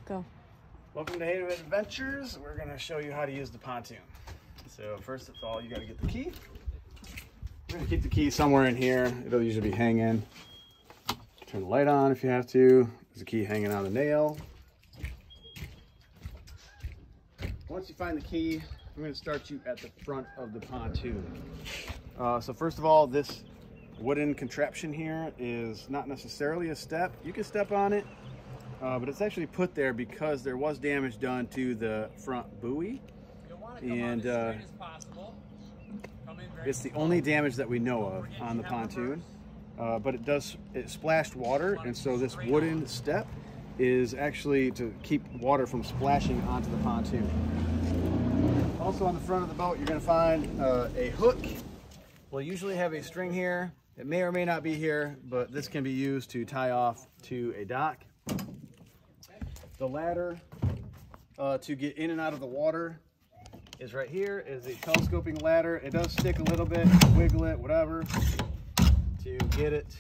Go. Welcome to Haven Adventures. We're going to show you how to use the pontoon. So first of all, you got to get the key. We're going to keep the key somewhere in here. It'll usually be hanging. Turn the light on if you have to. There's a key hanging on the nail. Once you find the key, I'm going to start you at the front of the pontoon. So first of all, this wooden contraption here is not necessarily a step. You can step on it, but it's actually put there because there was damage done to the front buoy. And it's the only damage that we know of on the pontoon. But it splashed water, and so this wooden step is actually to keep water from splashing onto the pontoon. Also on the front of the boat, you're going to find a hook. We'll usually have a string here. It may or may not be here, but this can be used to tie off to a dock. The ladder to get in and out of the water is right here. Is a telescoping ladder. It does stick a little bit, wiggle it, whatever, to get it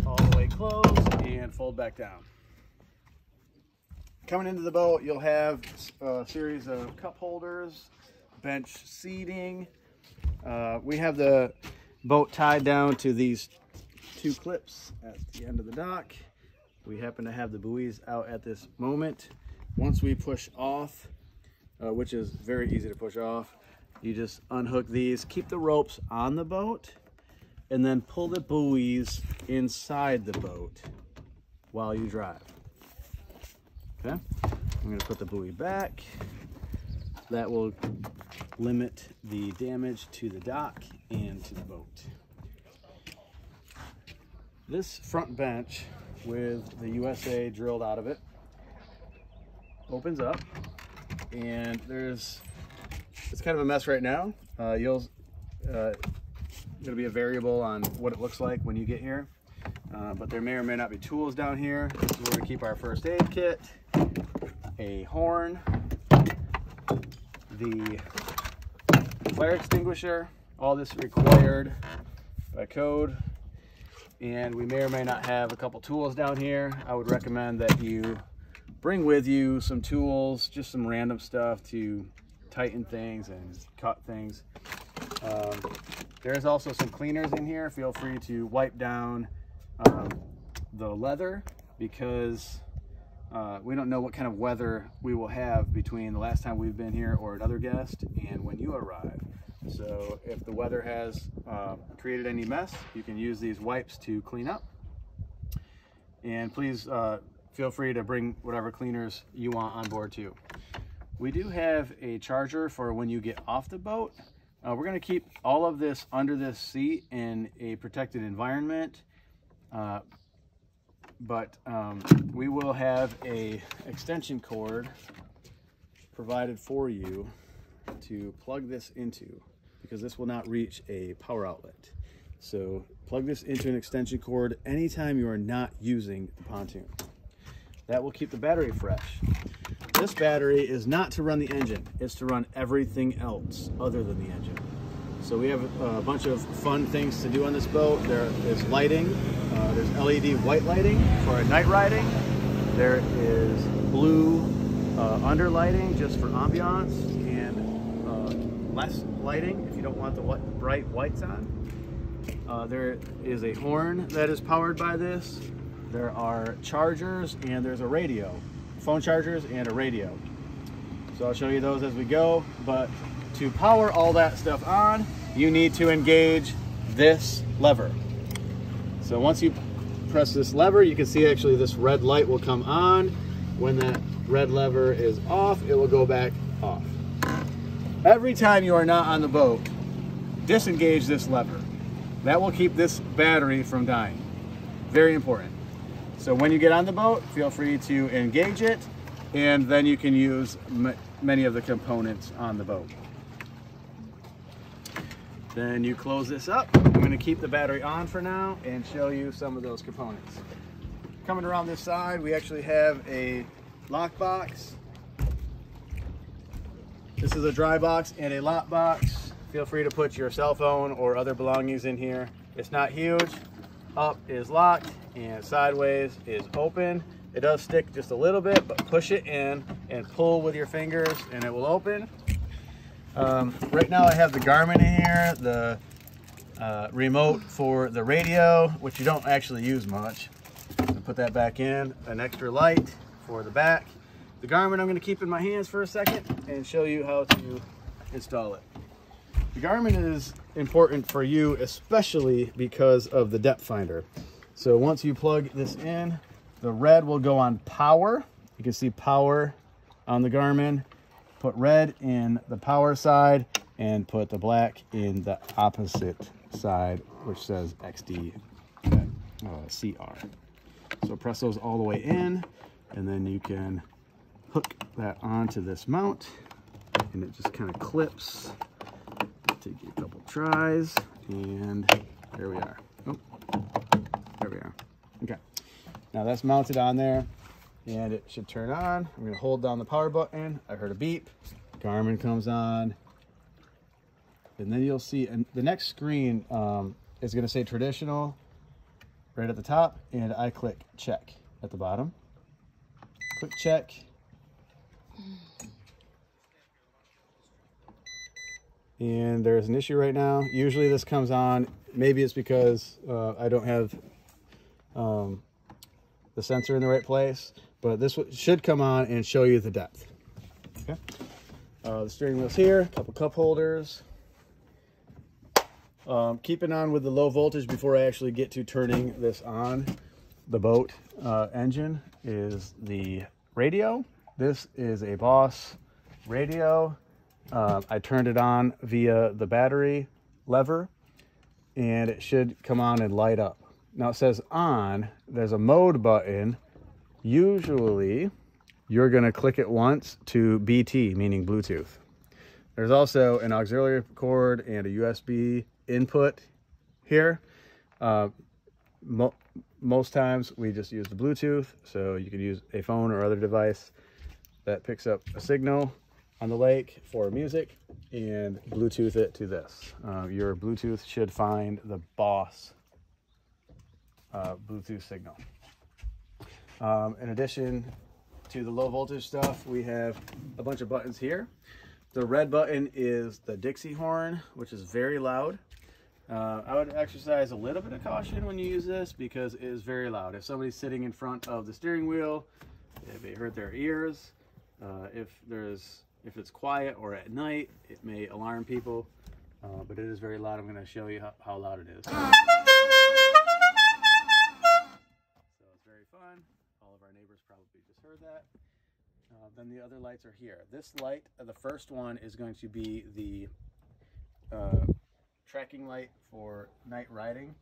all the way closed and fold back down. Coming into the boat, you'll have a series of cup holders, bench seating. We have the boat tied down to these two clips at the end of the dock. We happen to have the buoys out at this moment. Once we push off, which is very easy to push off, you just unhook these, keep the ropes on the boat, and then pull the buoys inside the boat while you drive. Okay, I'm going to put the buoy back. That will limit the damage to the dock and to the boat. This front bench with the USA drilled out of it opens up, and it's kind of a mess right now. It'll be a variable on what it looks like when you get here. But there may or may not be tools down here. This is where we keep our first aid kit, a horn, the fire extinguisher, all this required by code. And we may or may not have a couple tools down here. I would recommend that you bring with you some tools, just some random stuff to tighten things and cut things. There's also some cleaners in here. Feel free to wipe down the leather, because we don't know what kind of weather we will have between the last time we've been here or another guest and when you arrive. So if the weather has created any mess, you can use these wipes to clean up. And please feel free to bring whatever cleaners you want on board too. We do have a charger for when you get off the boat. We're going to keep all of this under this seat in a protected environment. But we will have a extension cord provided for you to plug this into, because this will not reach a power outlet. So plug this into an extension cord anytime you are not using the pontoon. That will keep the battery fresh. This battery is not to run the engine, it's to run everything else other than the engine. So we have a bunch of fun things to do on this boat. There is lighting. There's LED white lighting for night riding. There is blue underlighting just for ambiance, and less lighting if you don't want the bright whites on. There is a horn that is powered by this. There are chargers, and there's a radio. Phone chargers and a radio. So I'll show you those as we go, but to power all that stuff on, you need to engage this lever. So once you press this lever, you can see actually this red light will come on. When that red lever is off, it will go back off. Every time you are not on the boat, disengage this lever. That will keep this battery from dying. Very important. So when you get on the boat, feel free to engage it, and then you can use many of the components on the boat. Then you close this up. I'm going to keep the battery on for now and show you some of those components. Coming around this side, we actually have a lock box. This is a dry box and a lock box. Feel free to put your cell phone or other belongings in here. It's not huge. Up is locked and sideways is open. It does stick just a little bit, but push it in and pull with your fingers and it will open. Right now I have the Garmin in here, the remote for the radio, which you don't actually use much. Put that back in, an extra light for the back. The Garmin I'm going to keep in my hands for a second and show you how to install it. The Garmin is important for you, especially because of the depth finder. So once you plug this in, the red will go on power. You can see power on the Garmin. Put red in the power side and put the black in the opposite side, which says XD CR. So press those all the way in, and then you can hook that onto this mount, and it just kind of clips. Take you a couple tries, and there we are. Oh, there we are. Okay, now that's mounted on there, and it should turn on. I'm going to hold down the power button. I heard a beep. Garmin comes on, and then you'll see, and the next screen is going to say traditional right at the top, and I click check at the bottom. Click check. And there's an issue right now. Usually this comes on. Maybe it's because I don't have the sensor in the right place, but this should come on and show you the depth. Okay. The steering wheel's here, a couple cup holders. Keeping on with the low voltage before I actually get to turning this on. The boat engine is the radio. This is a Boss radio. I turned it on via the battery lever, and it should come on and light up. Now it says on, there's a mode button. Usually you're gonna click it once to BT, meaning Bluetooth. There's also an auxiliary cord and a USB input here. Most times we just use the Bluetooth, so you can use a phone or other device that picks up a signal on the lake for music and Bluetooth it to this. Your Bluetooth should find the Boss Bluetooth signal. In addition to the low voltage stuff, we have a bunch of buttons here. The red button is the Dixie horn, which is very loud. I would exercise a little bit of caution when you use this because it is very loud. If somebody's sitting in front of the steering wheel, it may hurt their ears. If it's quiet or at night, it may alarm people, but it is very loud. I'm going to show you how loud it is. So it's very fun. All of our neighbors probably just heard that. Then the other lights are here. This light, the first one, is going to be the tracking light for night riding.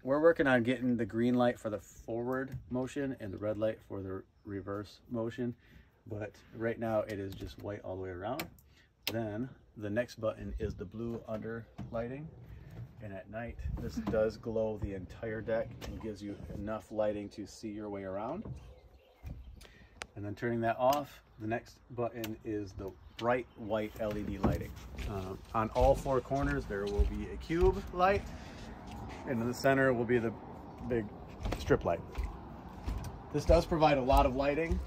We're working on getting the green light for the forward motion and the red light for the reverse motion. But right now it is just white all the way around. Then the next button is the blue under lighting. And at night, this does glow the entire deck and gives you enough lighting to see your way around. And then turning that off, the next button is the bright white LED lighting. On all four corners, there will be a cube light, and in the center will be the big strip light. This does provide a lot of lighting.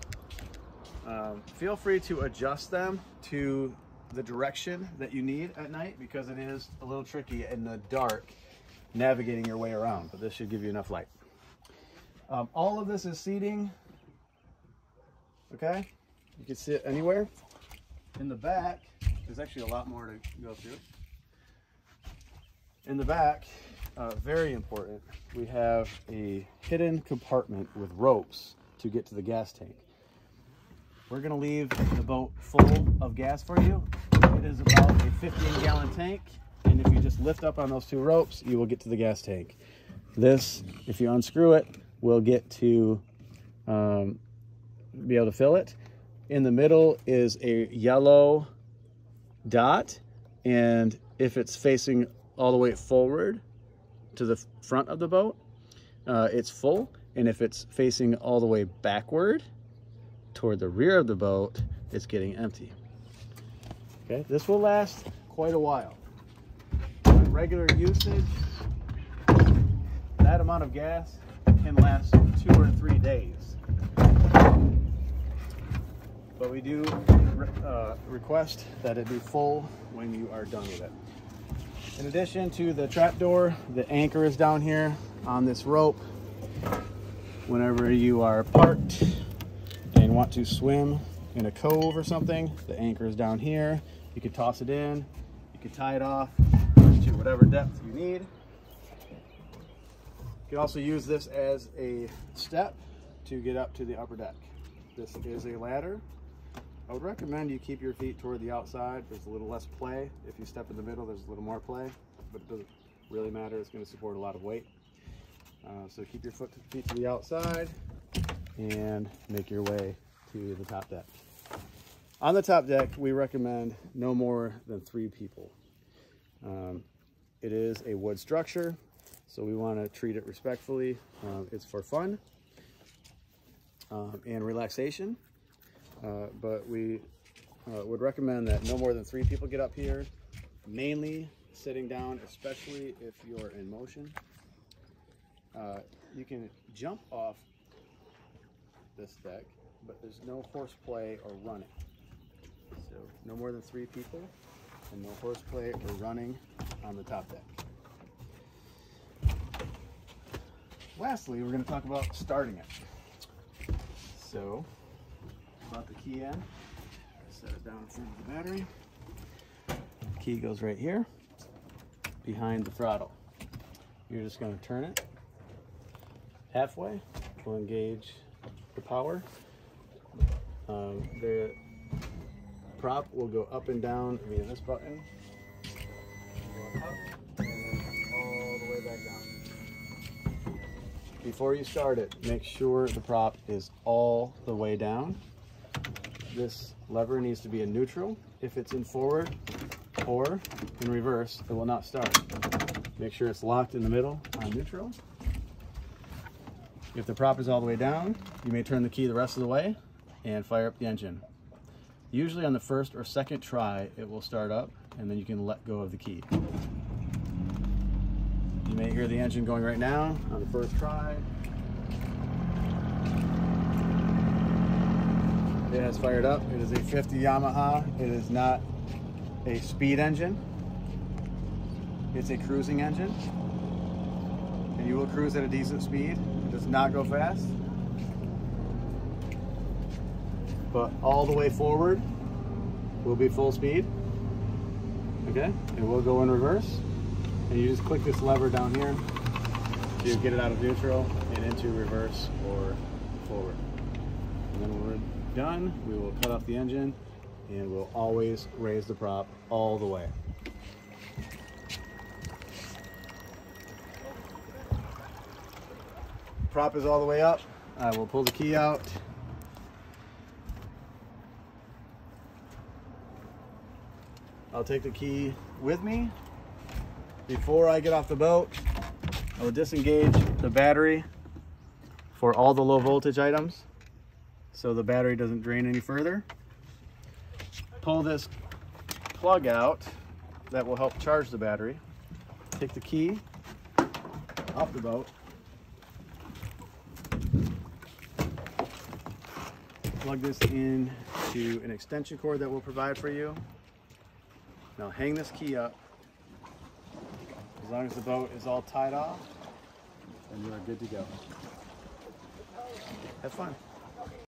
Feel free to adjust them to the direction that you need at night because it is a little tricky in the dark navigating your way around, but this should give you enough light. All of this is seating, okay? You can sit anywhere. In the back, there's actually a lot more to go through. In the back, very important, we have a hidden compartment with ropes to get to the gas tank. We're going to leave the boat full of gas for you. It is about a 15-gallon tank, and if you just lift up on those two ropes, you will get to the gas tank. This, if you unscrew it, will get to be able to fill it. In the middle is a yellow dot, and if it's facing all the way forward to the front of the boat, it's full, and if it's facing all the way backward toward the rear of the boat, it's getting empty. Okay, this will last quite a while. On regular usage, that amount of gas can last 2 or 3 days. but we do request that it be full when you are done with it. In addition to the trap door, the anchor is down here on this rope. Whenever you are parked and want to swim in a cove or something, the anchor is down here. You could toss it in, you could tie it off to whatever depth you need. You can also use this as a step to get up to the upper deck. This is a ladder. I would recommend you keep your feet toward the outside. There's a little less play. If you step in the middle, there's a little more play, but it doesn't really matter. It's going to support a lot of weight. So keep your feet to the outside and make your way to the top deck. On the top deck, we recommend no more than 3 people. It is a wood structure, so we want to treat it respectfully. It's for fun and relaxation. But we would recommend that no more than 3 people get up here, mainly sitting down, especially if you're in motion. You can jump off this deck, but there's no horseplay or running. So no more than 3 people and no horseplay or running on the top deck. Lastly, we're going to talk about starting it. So about the key in, set it down in front of the battery. Key goes right here behind the throttle. You're just going to turn it halfway. We'll engage the power. The prop will go up and down via this button. Go up and then all the way back down. Before you start it, make sure the prop is all the way down. This lever needs to be in neutral. If it's in forward or in reverse, it will not start. Make sure it's locked in the middle on neutral. If the prop is all the way down, you may turn the key the rest of the way and fire up the engine. Usually on the first or second try, it will start up and then you can let go of the key. You may hear the engine going right now on the first try. It has fired up. It is a 50 Yamaha. It is not a speed engine. It's a cruising engine. And you will cruise at a decent speed. It does not go fast. But all the way forward will be full speed. Okay? It will go in reverse. And you just click this lever down here to get it out of neutral and into reverse or forward. And then when we're done, we will cut off the engine and we'll always raise the prop all the way. Prop is all the way up. I will pull the key out. I'll take the key with me. Before I get off the boat, I will disengage the battery for all the low voltage items so the battery doesn't drain any further. Pull this plug out that will help charge the battery. Take the key off the boat. Plug this in to an extension cord that we'll provide for you. Now hang this key up. As long as the boat is all tied off, and you are good to go. Have fun.